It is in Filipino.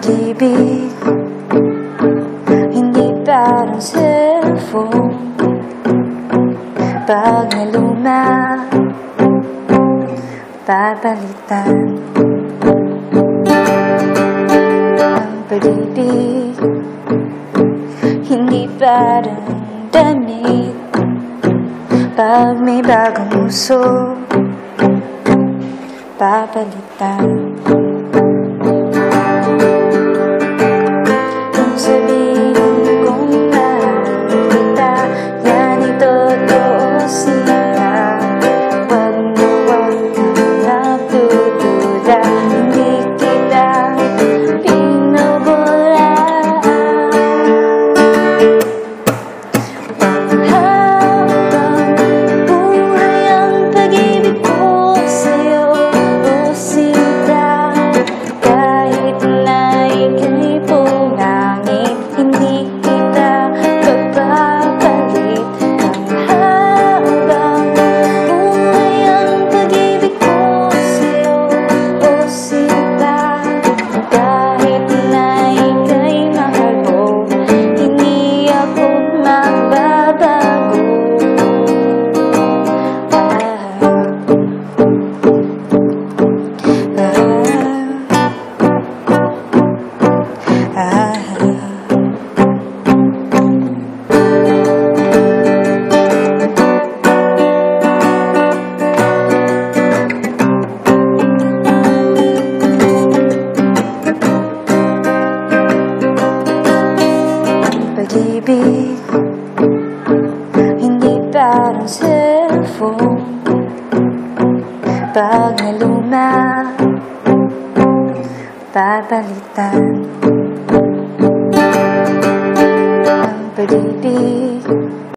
Pag-ibig, hindi parang cellphone. Pag naluma, papalitan. Ang pag-ibig, hindi parang damit. Pag may bagong uso, papalitan. Pag-ibig, hindi parang cellphone. Pag naluma, papalitan. Ang pag-ibig